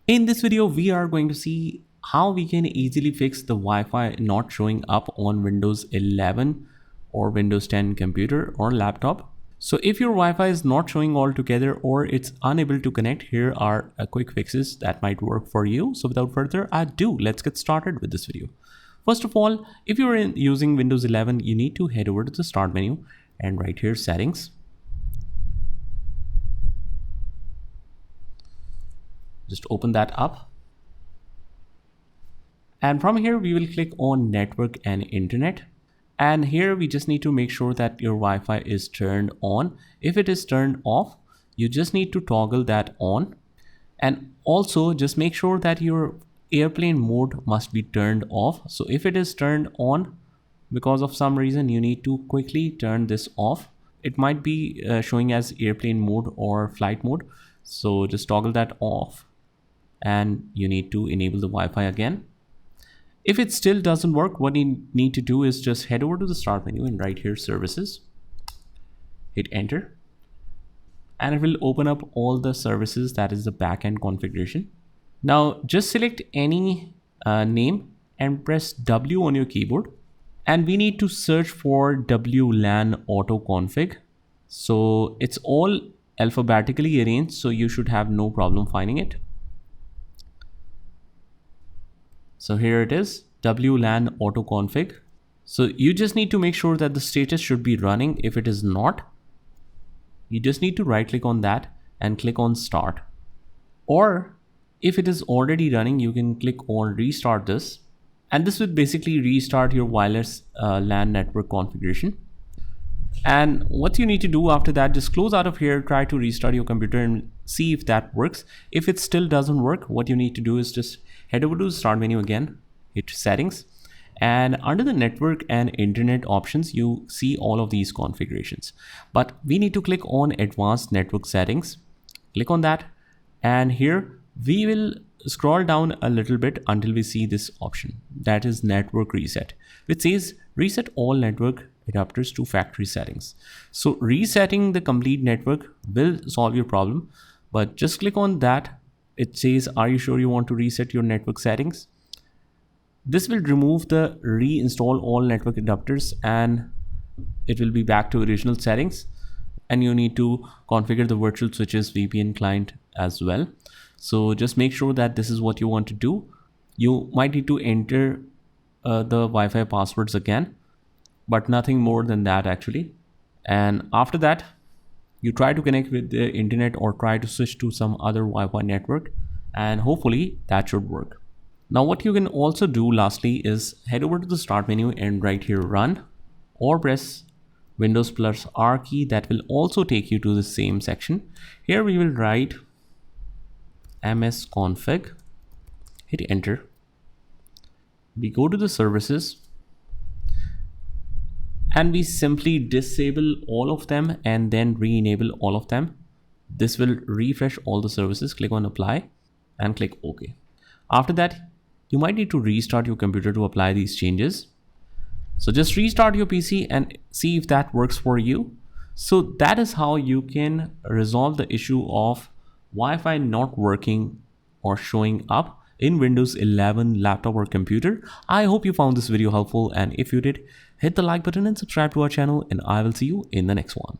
In this video, we are going to see how we can easily fix the Wi-Fi not showing up on Windows 11 or Windows 10 computer or laptop. So if your Wi-Fi is not showing altogether or it's unable to connect, here are quick fixes that might work for you. So without further ado, let's get started with this video. First of all, if you're using Windows 11, you need to head over to the start menu and right here settings. Just open that up. And from here, we will click on network and internet. And here we just need to make sure that your Wi-Fi is turned on. If it is turned off, you just need to toggle that on. And also just make sure that your airplane mode must be turned off. So if it is turned on, because of some reason, you need to quickly turn this off. It might be showing as airplane mode or flight mode. So just toggle that off. And you need to enable the Wi-Fi again. If it still doesn't work, what you need to do is just head over to the start menu and right here services, hit enter, and it will open up all the services, that is the backend configuration. Now just select any name and press W on your keyboard, and we need to search for WLAN auto config. So it's all alphabetically arranged, so you should have no problem finding it. So here it is, WLAN auto config. So you just need to make sure that the status should be running. If it is not, you just need to right click on that and click on start. Or if it is already running, you can click on restart this. And this would basically restart your wireless LAN network configuration. And what you need to do after that, just close out of here, try to restart your computer and see if that works. If it still doesn't work, what you need to do is just head over to the start menu again, hit settings, and under the network and internet options, you see all of these configurations. But we need to click on advanced network settings, click on that, and here we will scroll down a little bit until we see this option, that is network reset, which says reset all network adapters to factory settings. So resetting the complete network will solve your problem, but just click on that. It says, are you sure you want to reset your network settings? This will remove the reinstall all network adapters and it will be back to original settings. And you need to configure the virtual switches VPN client as well. So just make sure that this is what you want to do. You might need to enter the Wi-Fi passwords again, but nothing more than that actually. And after that, you try to connect with the internet or try to switch to some other Wi-Fi network, and hopefully that should work. Now what you can also do lastly is head over to the start menu and right here run, or press Windows plus R key. That will also take you to the same section. Here we will write msconfig, hit enter. We go to the services and we simply disable all of them and then re-enable all of them. This will refresh all the services. Click on apply and click OK. After that, you might need to restart your computer to apply these changes. So just restart your PC and see if that works for you. So that is how you can resolve the issue of Wi-Fi not working or showing up in Windows 11 laptop or computer. I hope you found this video helpful, and if you did, hit the like button and subscribe to our channel, and I will see you in the next one.